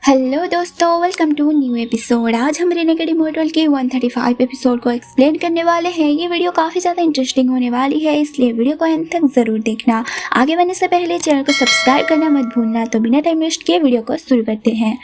Hello दोस्तों, welcome to new episode. आज हम रेन अकेडमी मोटल के 135 एपिसोड को एक्सप्लेन करने वाले हैं। ये वीडियो काफ़ी ज़्यादा इंटरेस्टिंग होने वाली है, इसलिए वीडियो को अंत तक ज़रूर देखना। आगे बढ़ने से पहले चैनल को सब्सक्राइब करना मत भूलना। तो बिना टाइम वेस्ट किए वीडियो को शुरू करते हैं।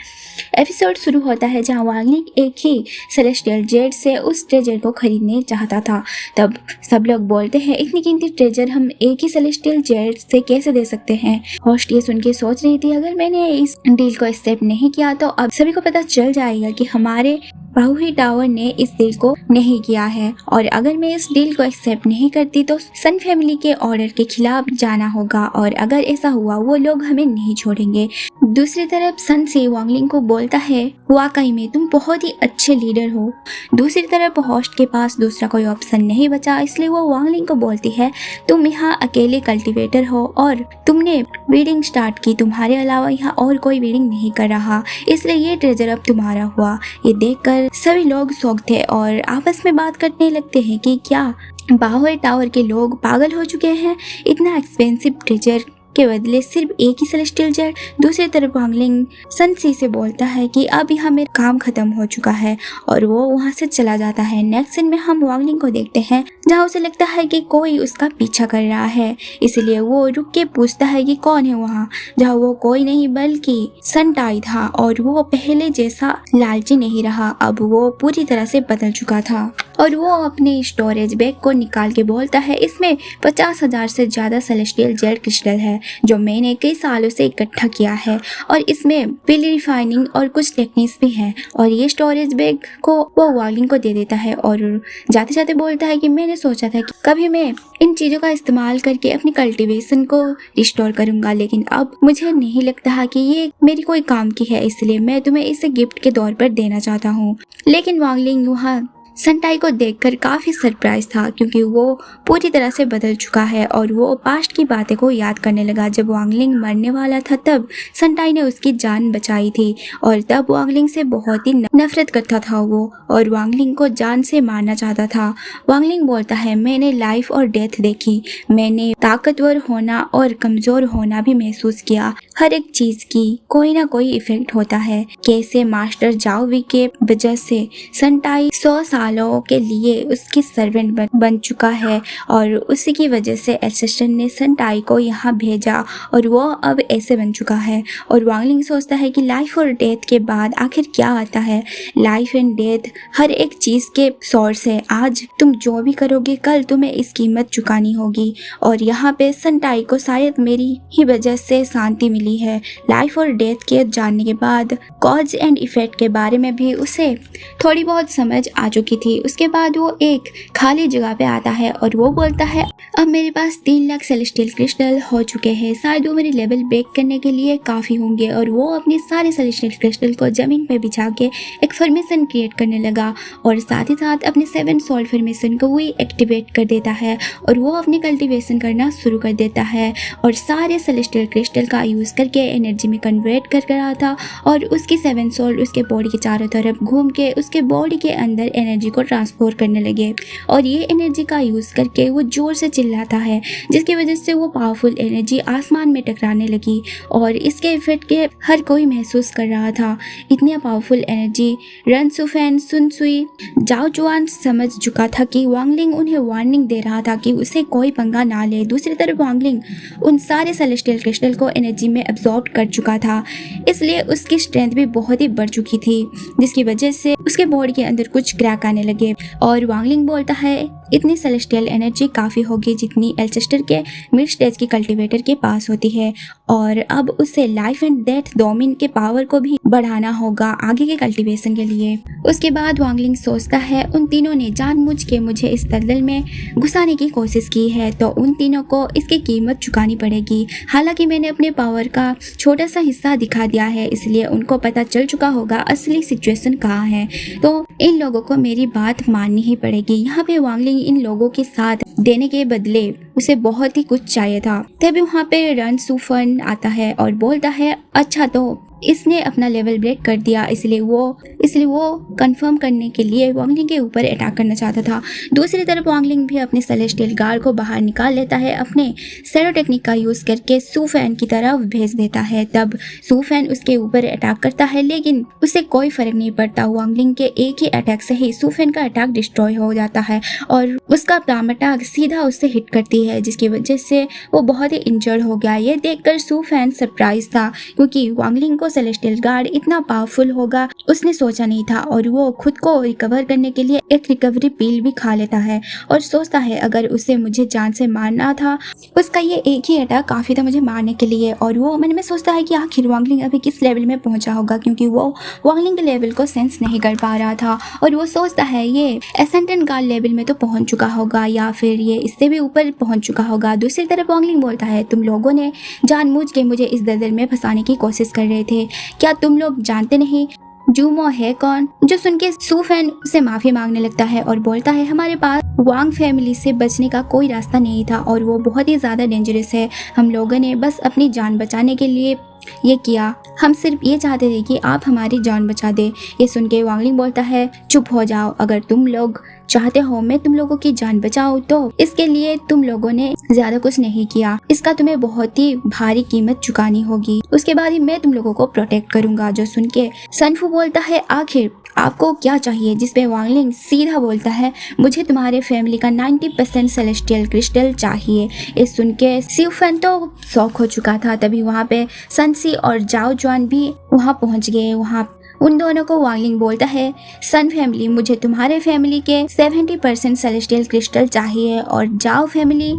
एपिसोड शुरू होता है जहाँ वांगलिंग एक ही सेलेस्टियल जेट से उस ट्रेजर को खरीदने चाहता था। तब सब लोग बोलते हैं, इतनी कीमती ट्रेजर हम एक ही सेलेस्टियल जेट से कैसे दे सकते हैं। होस्ट ये सुन के सोच रही थी, अगर मैंने इस डील को एक्सेप्ट नहीं किया तो अब सभी को पता चल जाएगा कि हमारे बाहुही टावर ने इस डील को नहीं किया है, और अगर मैं इस डील को एक्सेप्ट नहीं करती तो सन फैमिली के ऑर्डर के खिलाफ जाना होगा, और अगर ऐसा हुआ वो लोग हमें नहीं छोड़ेंगे। दूसरी तरफ सन से वांगलिंग को बोलता है, वाकई में तुम बहुत ही अच्छे लीडर हो। दूसरी तरफ होस्ट के पास दूसरा कोई ऑप्शन नहीं बचा, इसलिए वो वांगलिंग को बोलती है, तुम यहाँ अकेले कल्टीवेटर हो और तुमने वीडिंग स्टार्ट की, तुम्हारे अलावा यहाँ और कोई वीडिंग नहीं कर रहा, इसलिए ये ट्रेजर अब तुम्हारा हुआ। ये देखकर सभी लोग शॉक थे और आपस में बात करने लगते हैं कि क्या बाहुई टावर के लोग पागल हो चुके हैं, इतना एक्सपेंसिव ट्रेजर के बदले सिर्फ एक ही सेलेस्टियल जेट। दूसरी तरफ वांगलिंग सनसी से बोलता है कि अब यहाँ मेरा काम खत्म हो चुका है, और वो वहाँ से चला जाता है। नेक्स्ट सीन में हम वांगलिंग को देखते हैं जहाँ उसे लगता है कि कोई उसका पीछा कर रहा है, इसलिए वो रुक के पूछता है कि कौन है वहाँ, जहाँ वो कोई नहीं बल्कि सनटाई था, और वो पहले जैसा लालची नहीं रहा, अब वो पूरी तरह से बदल चुका था। और वो अपने स्टोरेज बैग को निकाल के बोलता है, इसमें 50,000 से ज़्यादा सेलेस्टियल जेट क्रिस्टल है जो मैंने कई सालों से इकट्ठा किया है, और इसमें प्यूरिफाइंग और कुछ टेक्निक्स भी हैं। और ये स्टोरेज बैग को वो वांगलिंग को दे देता है और जाते जाते बोलता है कि मैंने सोचा था कि कभी मैं इन चीज़ों का इस्तेमाल करके अपनी कल्टीवेशन को रिस्टोर करूंगा, लेकिन अब मुझे नहीं लगता कि ये मेरी कोई काम की है, इसलिए मैं तुम्हें इसे गिफ्ट के तौर पर देना चाहता हूँ। लेकिन वांगलिंग वहाँ सनटाई को देखकर काफ़ी सरप्राइज था, क्योंकि वो पूरी तरह से बदल चुका है और वो पास्ट की बातें को याद करने लगा। जब वांगलिंग मरने वाला था तब सनटाई ने उसकी जान बचाई थी, और तब वांगलिंग से बहुत ही नफरत करता था वो, और वांगलिंग को जान से मारना चाहता था। वांगलिंग बोलता है, मैंने लाइफ और डेथ देखी, मैंने ताकतवर होना और कमज़ोर होना भी महसूस किया। हर एक चीज़ की कोई ना कोई इफेक्ट होता है। कैसे मास्टर जाओ वी के वजह से सनटाई 100 सालों के लिए उसकी सर्वेंट बन चुका है, और उसी की वजह से एल्सेस्टर ने सनटाई को यहाँ भेजा और वो अब ऐसे बन चुका है। और वांगलिंग सोचता है कि लाइफ और डेथ के बाद आखिर क्या आता है। लाइफ एंड डेथ हर एक चीज़ के सोर्स है। आज तुम जो भी करोगे कल तुम्हें इस कीमत चुकानी होगी, और यहाँ पे सनटाई को शायद मेरी ही वजह से शांति मिली है। लाइफ और डेथ के जानने के बाद कॉज एंड इफेक्ट के बारे में भी उसे थोड़ी बहुत समझ आ चुकी थी। उसके बाद वो एक खाली जगह पे आता है और वो बोलता है, अब मेरे पास 3 लाख सेलेस्टियल क्रिस्टल हो चुके हैं, शायद वो मेरे लेवल ब्रेक करने के लिए काफ़ी होंगे। और वो अपने सारे सेलेस्टियल क्रिस्टल को ज़मीन पे बिछा के एक फॉर्मेशन क्रिएट करने लगा, और साथ ही साथ अपने 7 सोल फॉर्मेशन को भी एक्टिवेट कर देता है, और वो अपनी कल्टीवेशन करना शुरू कर देता है, और सारे सेलेस्टियल क्रिस्टल का यूज़ करके एनर्जी में कन्वर्ट कर रहा था, और उसकी 7 सोल उसके बॉडी के चारों तरफ घूम के उसके बॉडी के अंदर एनर्जी को ट्रांसफर करने लगे, और ये एनर्जी का यूज़ करके वो जोर से चिल्लाता है, जिसकी वजह से वो पावरफुल एनर्जी आसमान में टकराने लगी, और इसके इफेक्ट के हर कोई महसूस कर रहा था। इतनी पावरफुल एनर्जी रन सुफैन सुनसुई जाओ जुआन समझ चुका था कि वांगलिंग उन्हें वार्निंग दे रहा था कि उसे कोई पंगा ना ले। दूसरी तरफ वांगलिंग उन सारे सेलेस्टियल क्रिस्टल को एनर्जी में एब्जॉर्ब कर चुका था, इसलिए उसकी स्ट्रेंथ भी बहुत ही बढ़ चुकी थी, जिसकी वजह से उसके बॉडी के अंदर कुछ क्रैक आने लगे। और वांगलिंग बोलता है, इतनी सेलेस्टियल एनर्जी काफ़ी होगी जितनी एल्चेस्टर के मिड स्टेज के कल्टीवेटर के पास होती है, और अब उसे लाइफ एंड डेथ डोमिन के पावर को भी बढ़ाना होगा आगे के कल्टीवेशन के लिए। उसके बाद वांगलिंग सोचता है, उन तीनों ने जानबूझ के मुझे इस दलदल में घुसाने की कोशिश की है, तो उन तीनों को इसकी कीमत चुकानी पड़ेगी। हालांकि मैंने अपने पावर का छोटा सा हिस्सा दिखा दिया है, इसलिए उनको पता चल चुका होगा असली सिचुएशन कहाँ है, तो इन लोगों को मेरी बात माननी ही पड़ेगी। यहाँ पे वांगलिंग इन लोगों के साथ देने के बदले उसे बहुत ही कुछ चाहिए था। तभी वहाँ पे रन सुफन आता है और बोलता है, अच्छा तो इसने अपना लेवल ब्रेक कर दिया, इसलिए वो कंफर्म करने के लिए वांगलिंग के ऊपर अटैक करना चाहता था। दूसरी तरफ वांगलिंग भी अपने सेलेस्टियल गार्ड को बाहर निकाल लेता है, अपने सेरो टेक्निक का यूज़ करके सू फैन की तरफ भेज देता है। तब सू फैन उसके ऊपर अटैक करता है, लेकिन उसे कोई फर्क नहीं पड़ता। वांगलिंग के एक ही अटैक से ही सू फैन का अटैक डिस्ट्रॉय हो जाता है और उसका प्लाम अटैक सीधा उससे हिट करती है, जिसकी वजह से वो बहुत ही इंजर्ड हो गया। ये देखकर सू फैन सरप्राइज था, क्योंकि वांगलिंग को सेलेस्टियल गार्ड इतना पावरफुल होगा उसने सोचा नहीं था, और वो खुद को रिकवर करने के लिए एक रिकवरी पिल भी खा लेता है और सोचता है अगर उसे मुझे जान से मारना था, उसका ये एक ही अटैक काफ़ी था मुझे मारने के लिए। और वो मन में सोचता है कि आखिर वांगलिंग अभी किस लेवल में पहुंचा होगा, क्योंकि वो वांगलिंग के लेवल को सेंस नहीं कर पा रहा था। और वो सोचता है ये एसेंडेंट गार्ड लेवल में तो पहुंच चुका होगा या फिर ये इससे भी ऊपर पहुंच चुका होगा। दूसरी तरफ वांगलिंग बोलता है, तुम लोगों ने जानबूझ के मुझे इस दलदल में फंसाने की कोशिश कर रहे थे। क्या तुम लोग जानते नहीं जूमो है कौन? जो सुन के सू फैन से माफी मांगने लगता है और बोलता है हमारे पास वांग फैमिली से बचने का कोई रास्ता नहीं था और वो बहुत ही ज़्यादा डेंजरस है। हम लोगों ने बस अपनी जान बचाने के लिए ये किया, हम सिर्फ ये चाहते थे कि आप हमारी जान बचा दे। ये सुन के वांगलिंग बोलता है चुप हो जाओ, अगर तुम लोग चाहते हो मैं तुम लोगों की जान बचाऊं तो इसके लिए तुम लोगों ने ज्यादा कुछ नहीं किया, इसका तुम्हें बहुत ही भारी कीमत चुकानी होगी, उसके बाद ही मैं तुम लोगों को प्रोटेक्ट करूंगा। जो सुन के सनफू बोलता है आखिर आपको क्या चाहिए? जिस पे वांगलिंग सीधा बोलता है मुझे तुम्हारे फैमिली का 90% सेलेस्टियल क्रिस्टल चाहिए। इस सुन के सू फैन तो शॉक हो चुका था। तभी वहाँ पे सनसी और जाओ जुआन भी वहाँ पहुँच गए। वहाँ उन दोनों को वांगलिंग बोलता है सन फैमिली मुझे तुम्हारे फैमिली के 70% सेलेस्टियल क्रिस्टल चाहिए और जाओ फैमिली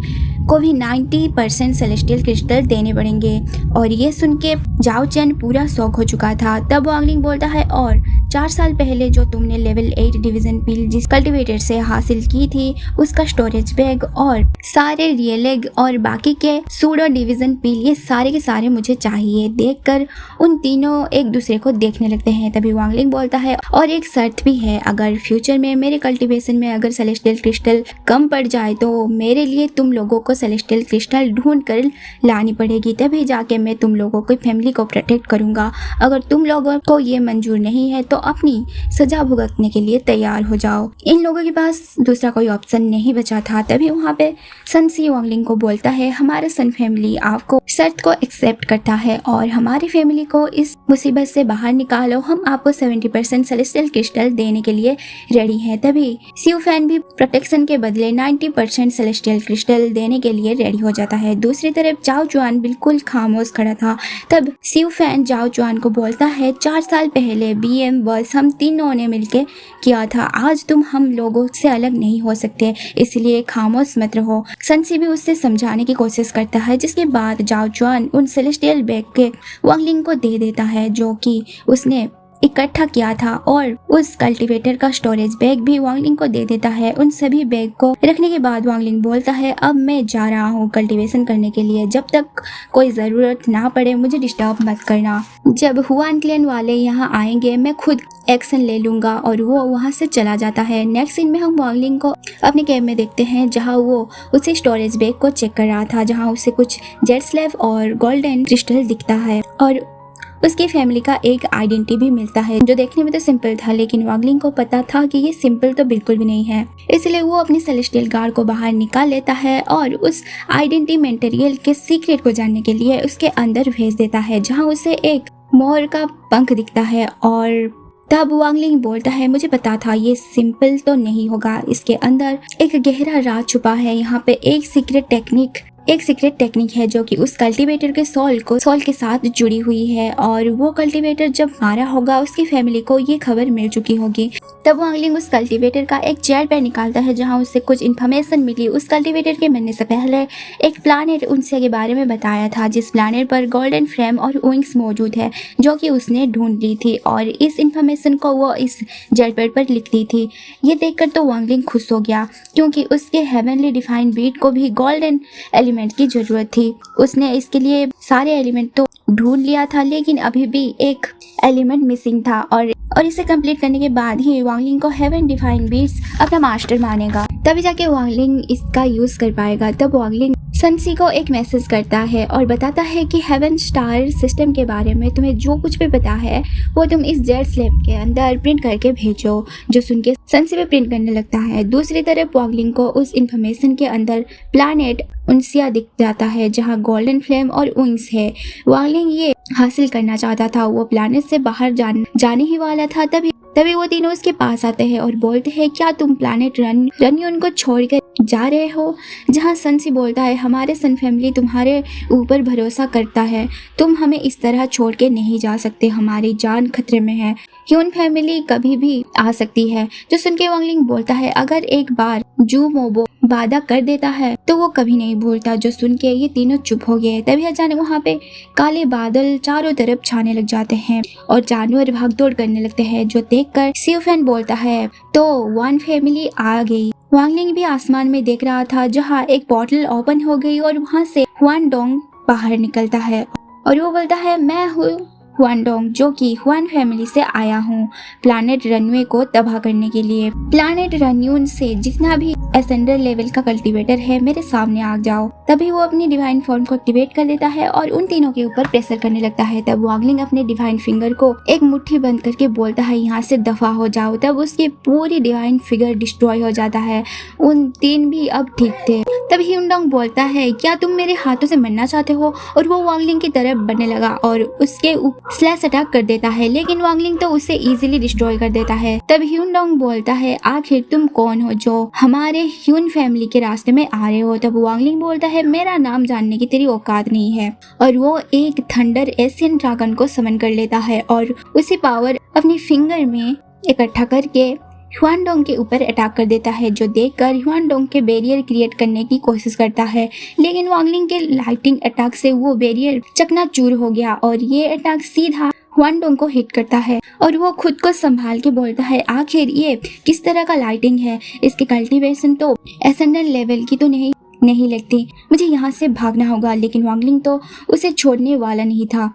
को भी 90% सेलेस्टियल क्रिस्टल देने पड़ेंगे। और ये सुन के जाओ चैन पूरा शौक हो चुका था। तब वांगलिंग बोलता है और 4 साल पहले जो तुमने लेवल 8 डिवीजन पिल जिस कल्टीवेटर से हासिल की थी उसका स्टोरेज बैग और सारे रियल एग और बाकी के सूडो डिवीजन पिल ये सारे के सारे मुझे चाहिए। देखकर उन तीनों एक दूसरे को देखने लगते हैं। तभी वांगलिंग बोलता है और एक शर्त भी है, अगर फ्यूचर में मेरे कल्टीवेशन में अगर सेलेस्टियल क्रिस्टल कम पड़ जाए तो मेरे लिए तुम लोगों को सेलेस्टियल क्रिस्टल ढूंढ कर लानी पड़ेगी, तभी जाके मैं तुम लोगों की फैमिली को प्रोटेक्ट करूंगा। अगर तुम लोगों को ये मंजूर नहीं है तो अपनी सजा भुगतने के लिए तैयार हो जाओ। इन लोगों के पास दूसरा कोई ऑप्शन नहीं बचा था। तभी वहाँ पे सनसी वांगलिंग को बोलता है हमारे सन फैमिली आपको शर्त को एक्सेप्ट करता है और हमारी फैमिली को इस मुसीबत से बाहर निकालो, हम आपको 70% सेलेस्टियल क्रिस्टल देने के लिए रेडी हैं। तभी सू फैन भी प्रोटेक्शन के बदले 90% सेलेस्टियल क्रिस्टल देने के लिए रेडी हो जाता है। दूसरी तरफ जाओ जुआन बिल्कुल खामोश खड़ा था। तब सू फैन जाओ जुआन को बोलता है 4 साल पहले BM वर्स हम तीनों ने मिलकर किया था, आज तुम हम लोगों से अलग नहीं हो सकते, इसलिए खामोश मत रहो। सनसी भी उससे समझाने की कोशिश करता है, जिसके बाद जाओ जुआन उन सेलेस्टियल बैग के वांगलिंग को दे देता है जो कि उसने इकट्ठा किया था और उस कल्टीवेटर का स्टोरेज बैग भी वांगलिंग को दे देता है। उन सभी बैग को रखने के बाद वांगलिंग बोलता है अब मैं जा रहा हूँ कल्टीवेशन करने के लिए, जब तक कोई ज़रूरत ना पड़े मुझे डिस्टर्ब मत करना। जब हुआन क्लैन वाले यहाँ आएंगे मैं खुद एक्शन ले लूँगा। और वो वहाँ से चला जाता है। नेक्स्ट सीन में हम वांगलिंग को अपने कैब में देखते हैं, जहाँ वो उसे स्टोरेज बैग को चेक कर रहा था, जहाँ उसे कुछ जेट स्लैब और गोल्डन क्रिस्टल दिखता है और उसकी फैमिली का एक आइडेंटिटी भी मिलता है जो देखने में तो सिंपल था, लेकिन वांगलिंग को पता था कि ये सिंपल तो बिल्कुल भी नहीं है। इसलिए वो अपनी सेलेस्टियल गार्ड को बाहर निकाल लेता है और उस आइडेंटिटी मटेरियल के सीक्रेट को जानने के लिए उसके अंदर भेज देता है, जहाँ उसे एक मोर का पंख दिखता है। और तब वांगलिंग बोलता है मुझे पता था ये सिंपल तो नहीं होगा, इसके अंदर एक गहरा राज छुपा है। यहाँ पे एक सीक्रेट टेक्निक है जो कि उस कल्टीवेटर के सोल के साथ जुड़ी हुई है और वो कल्टीवेटर जब मारा होगा उसकी फैमिली को ये खबर मिल चुकी होगी। तब वांगलिंग उस कल्टीवेटर का एक जेल पैड निकालता है, जहां उससे कुछ इन्फॉर्मेशन मिली। उस कल्टीवेटर के मरने से पहले एक प्लानेट उनसे के बारे में बताया था, जिस प्लानेट पर गोल्डन फ्रेम और विंग्स मौजूद है, जो कि उसने ढूंढ ली थी और इस इन्फॉर्मेशन को वो इस जेल पैड पर लिख दी थी। ये देखकर तो वांगलिंग खुश हो गया, क्योंकि उसके हेवनली डिफाइंड बीट को भी गोल्डन एलिमेंट की जरूरत थी। उसने इसके लिए सारे एलिमेंट तो ढूंढ लिया था, लेकिन अभी भी एक एलिमेंट मिसिंग था और इसे कंप्लीट करने के बाद ही वांगलिंग को हेवन डिफाइंड बीट्स अपना मास्टर मानेगा, तभी जाके वांगलिंग इसका यूज कर पाएगा। तब वांगलिंग सनसी को एक मैसेज करता है और बताता है कि हेवन स्टार सिस्टम के बारे में तुम्हें जो कुछ भी पता है वो तुम इस जेड स्लैब के अंदर प्रिंट करके भेजो। जो सुन के सनसी पे प्रिंट करने लगता है। दूसरी तरफ वांगलिंग को उस इंफॉर्मेशन के अंदर प्लानेट उनसिया दिख जाता है जहाँ गोल्डन फ्लेम और विंग्स है। वांगलिंग ये हासिल करना चाहता था, वो प्लानेट से बाहर जाने ही वाला था। तभी वो तीनों उसके पास आते हैं और बोलते हैं क्या तुम प्लानेट रनियन को छोड़कर जा रहे हो। जहाँ सनसी बोलता है हमारे सन फैमिली तुम्हारे ऊपर भरोसा करता है, तुम हमें इस तरह छोड़ के नहीं जा सकते, हमारी जान खतरे में है, ह्यून फैमिली कभी भी आ सकती है। जो सुन के वांगलिंग बोलता है अगर एक बार जू मोबो वादा कर देता है तो वो कभी नहीं भूलता। जो सुन के ये तीनों चुप हो गए। तभी अचानक वहाँ पे काले बादल चारों तरफ छाने लग जाते हैं और जानवर भागदौड़ करने लगते हैं। जो देखकर सियोफेन बोलता है तो वन फैमिली आ गई। वांगलिंग भी आसमान में देख रहा था जहाँ एक पोर्टल ओपन हो गई और वहाँ से हुआन डोंग बाहर निकलता है और वो बोलता है मैं हूँ हुआन डोंग जो कि हुआन फैमिली से आया हूँ प्लानेट रनवे को तबाह करने के लिए। प्लानेट रन्यून से जितना भी एसेंडर लेवल का कल्टीवेटर है मेरे सामने आ जाओ। तभी वो अपनी डिवाइन फॉर्म को एक्टिवेट कर देता है और उन तीनों के ऊपर प्रेशर करने लगता है। तब वांगलिंग अपने डिवाइन फिंगर को एक मुट्ठी बंद करके बोलता है यहाँ से दफा हो जाओ। तब उसकी पूरी डिवाइन फिगर डिस्ट्रॉय हो जाता है। उन तीन भी अब ठीक थे। तब ह्यूनडोंग बोलता है क्या तुम मेरे हाथों से मरना चाहते हो, और वो वांगलिंग की तरफ बढ़ने लगा और उसके स्लैश अटैक कर देता है, लेकिन वांगलिंग तो उसे इजीली डिस्ट्रॉय कर देता है। तब ह्यूनडोंग बोलता है आखिर तुम कौन हो जो हमारे ह्यून फैमिली के रास्ते में आ रहे हो। तब वांगलिंग बोलता है मेरा नाम जानने की तेरी औकात नहीं है, और वो एक थंडर एशियन ड्रैगन को समन कर लेता है और उसी पावर अपनी फिंगर में इकट्ठा करके ह्यूनडोंग के ऊपर अटैक कर देता है। जो देखकर ह्यूनडोंग के बैरियर क्रिएट करने की कोशिश करता है, लेकिन वांगलिंग के लाइटिंग अटैक से वो बैरियर चकनाचूर हो गया और ये अटैक सीधा ह्यूनडोंग को हिट करता है और वो खुद को संभाल के बोलता है आखिर ये किस तरह का लाइटिंग है, इसकी कल्टीवेशन तो एसेंडर लेवल की तो नहीं लगती, मुझे यहाँ से भागना होगा। लेकिन वांगलिंग तो उसे छोड़ने वाला नहीं था,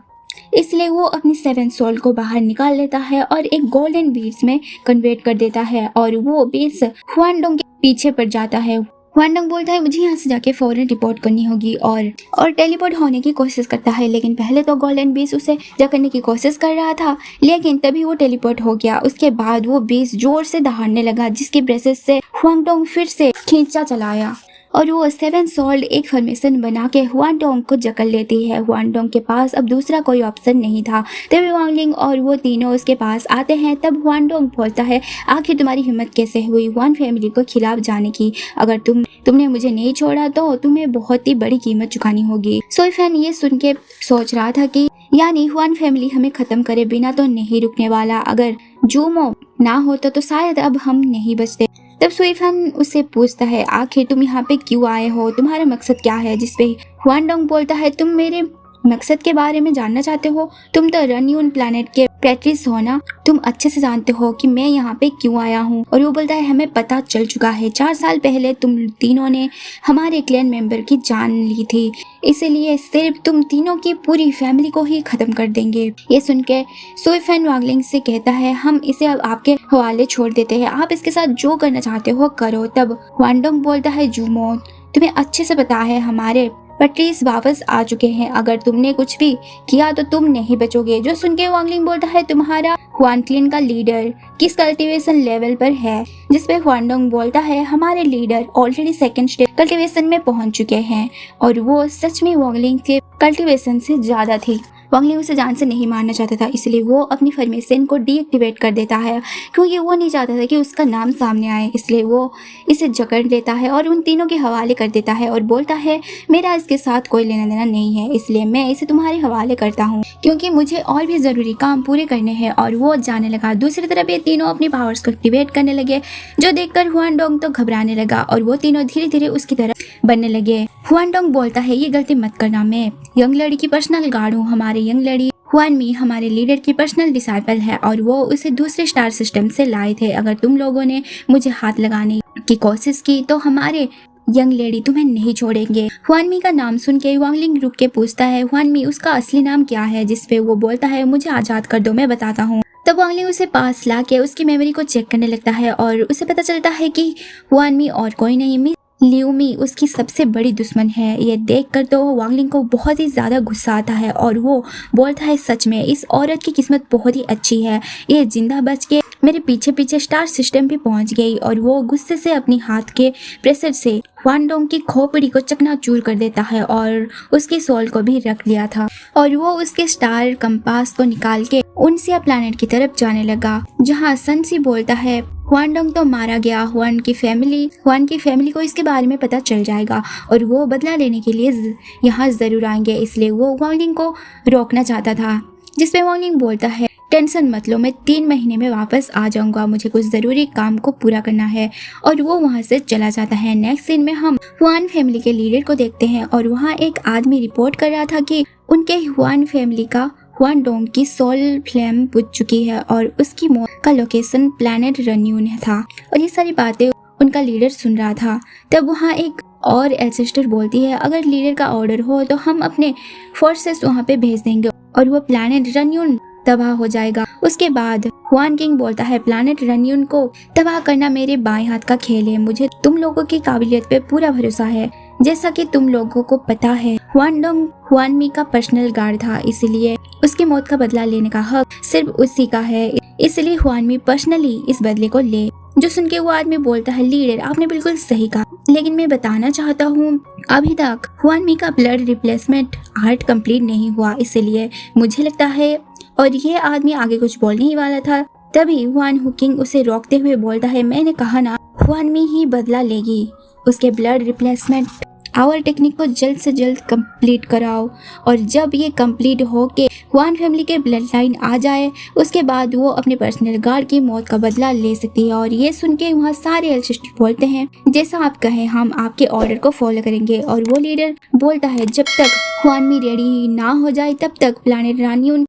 इसलिए वो अपनी 7 सोल को बाहर निकाल लेता है और एक गोल्डन बीड्स में कन्वर्ट कर देता है और वो बीड्स ह्यूनडोंग के पीछे पड़ जाता है। ह्यूनडोंग बोलता है मुझे यहाँ से जाके फौरन रिपोर्ट करनी होगी और टेलीपोर्ट होने की कोशिश करता है, लेकिन पहले तो गोल्डन बीस उसे जा करने की कोशिश कर रहा था, लेकिन तभी वो टेलीपोर्ट हो गया। उसके बाद वो बीस जोर से दहाड़ने लगा जिसकी ब्रेसेस से ह्यूनडोंग फिर से खींचा चलाया और वो 7 सोल्ड एक फॉर्मेशन बना के ह्यूनडोंग को जकड़ लेती है। ह्यूनडोंग के पास अब दूसरा कोई ऑप्शन नहीं था। तभी वांगलिंग और वो तीनों उसके पास आते हैं। तब ह्यूनडोंग बोलता है आखिर तुम्हारी हिम्मत कैसे हुई ह्यून फैमिली को खिलाफ जाने की, अगर तुमने मुझे नहीं छोड़ा तो तुम्हें बहुत ही बड़ी कीमत चुकानी होगी। सोईफेन ये सुन के सोच रहा था कि यानी ह्यून फैमिली हमें खत्म करे बिना तो नहीं रुकने वाला, अगर जूमो ना होता तो शायद अब हम नहीं बचते। तब सोईफेन उससे पूछता है आखिर तुम यहाँ पे क्यों आए हो, तुम्हारा मकसद क्या है, जिसपे ह्यूनडोंग बोलता है तुम मेरे मकसद के बारे में जानना चाहते हो, तुम तो रनयून प्लैनेट के पैट्रिस हो ना, तुम अच्छे से जानते हो कि मैं यहाँ पे क्यों आया हूँ। और वो बोलता है हमें पता चल चुका है, 4 साल पहले तुम तीनों ने हमारे क्लैन मेंबर की जान ली थी, इसलिए सिर्फ तुम तीनों की पूरी फैमिली को ही खत्म कर देंगे। ये सुन के सोईफेन वांगलिंग से कहता है हम इसे अब आपके हवाले छोड़ देते हैं, आप इसके साथ जो करना चाहते हो करो। तब ह्यूनडोंग बोलता है जूमो तुम्हें अच्छे से पता है हमारे पैट्रिस वापस आ चुके हैं, अगर तुमने कुछ भी किया तो तुम नहीं बचोगे। जो सुन के वांगलिंग बोलता है तुम्हारा ह्यूनक्लिन का लीडर किस कल्टीवेशन लेवल पर है, जिसपे ह्यूनडोंग बोलता है हमारे leader already 2nd stage cultivation में पहुंच चुके हैं, और वो सच में वांगलिंग के कल्टीवेशन से ज्यादा थी। वांगलिंग उसे जान से नहीं मारना चाहता था, इसलिए वो अपनी फॉर्मेशन को डीएक्टिवेट कर देता है, क्योंकि वो नहीं चाहता था कि उसका नाम सामने आए, इसलिए वो इसे जकड़ लेता है और उन तीनों के हवाले कर देता है और बोलता है मेरा इसके साथ कोई लेना देना नहीं है, इसलिए मैं इसे तुम्हारे हवाले करता हूँ क्योंकि मुझे और भी ज़रूरी काम पूरे करने हैं। और वो जाने लगा। दूसरी तरफ ये तीनों अपनी पावर्स को एक्टिवेट करने लगे, जो देखकर ह्यूनडोंग तो घबराने लगा और वो तीनों धीरे धीरे उसकी तरफ बनने लगे। ह्यूनडोंग बोलता है ये गलती मत करना, मैं यंग लड़ी की पर्सनल गार्ड हूँ, हमारे यंग लड़ी ह्यूनमी हमारे लीडर की पर्सनल डिसाइपल है और वो उसे दूसरे स्टार सिस्टम से लाए थे, अगर तुम लोगों ने मुझे हाथ लगाने की कोशिश की तो हमारे यंग लेडी तुम्हें नहीं छोड़ेंगे। ह्यूनमी का नाम सुन के वांगलिंग रुक के पूछता है ह्यूनमी उसका असली नाम क्या है, जिसपे वो बोलता है मुझे आजाद कर दो, मैं बताता हूँ। तब वांगलिंग उसे पास ला के उसकी मेमोरी को चेक करने लगता है और उसे पता चलता है कि ह्यूनमी और कोई नहीं ल्यूमी उसकी सबसे बड़ी दुश्मन है। ये देखकर तो वांगलिंग को बहुत ही ज़्यादा गुस्सा आता है और वो बोलता है सच में इस औरत की किस्मत बहुत ही अच्छी है, ये जिंदा बच के मेरे पीछे पीछे स्टार सिस्टम पे पहुंच गई। और वो गुस्से से अपनी हाथ के प्रेशर से वांडोंग की खोपड़ी को चकनाचूर कर देता है और उसकी सोल को भी रख लिया था। और वो उसके स्टार कंपास को निकाल के उनसिया प्लैनेट की तरफ जाने लगा, जहाँ सनसी बोलता है हुआनडोंग तो मारा गया, हुआन की फैमिली को इसके बारे में पता चल जाएगा और वो बदला लेने के लिए यहाँ ज़रूर आएंगे, इसलिए वो वांगलिंग को रोकना चाहता था। जिसपे वांगलिंग बोलता है टेंशन मत लो, मैं 3 महीने में वापस आ जाऊंगा, मुझे कुछ ज़रूरी काम को पूरा करना है। और वो वहाँ से चला जाता है। नेक्स्ट सीन में हम हुआन फैमिली के लीडर को देखते हैं और वहाँ एक आदमी रिपोर्ट कर रहा था कि उनके हुआन फैमिली का हुआनडोंग की सोल फ्लेम बुझ चुकी है और उसकी मौत का लोकेशन प्लैनेट रेन्यून था। और ये सारी बातें उनका लीडर सुन रहा था। तब वहाँ एक और एल्सेस्टर बोलती है अगर लीडर का ऑर्डर हो तो हम अपने फोर्सेस वहाँ पे भेज देंगे और वो प्लैनेट रेन्यून तबाह हो जाएगा। उसके बाद हुआन किंग बोलता है प्लैनेट रेन्यून को तबाह करना मेरे बाएं हाथ का खेल है, मुझे तुम लोगों की काबिलियत पे पूरा भरोसा है। जैसा कि तुम लोगों को पता है हुआनडोंग हुआनमी का पर्सनल गार्ड था, इसलिए उसकी मौत का बदला लेने का हक सिर्फ उसी का है, इसलिए हुआनमी पर्सनली इस बदले को ले। जो सुन के वो आदमी बोलता है लीडर आपने बिल्कुल सही कहा, लेकिन मैं बताना चाहता हूँ अभी तक हुआनमी का ब्लड रिप्लेसमेंट आर्ट कंप्लीट नहीं हुआ, इसलिए मुझे लगता है। और ये आदमी आगे कुछ बोलने ही वाला था, तभी हुआन हुकिंग उसे रोकते हुए बोलता है मैंने कहा ना हुआनमी ही बदला लेगी, उसके ब्लड रिप्लेसमेंट आवर टेक्निक को जल्द से जल्द कंप्लीट कराओ। और जब ये कंप्लीट हो के हुआन फैमिली के ब्लड लाइन आ जाए उसके बाद वो अपने पर्सनल गार्ड की मौत का बदला ले सकती है। और ये सुन के वहाँ सारे एल्सेस्टर बोलते हैं जैसा आप कहें हम आपके ऑर्डर को फॉलो करेंगे। और वो लीडर बोलता है जब तक हुआनमी रेडी ना हो जाए तब तक प्लैनेट रेन्यून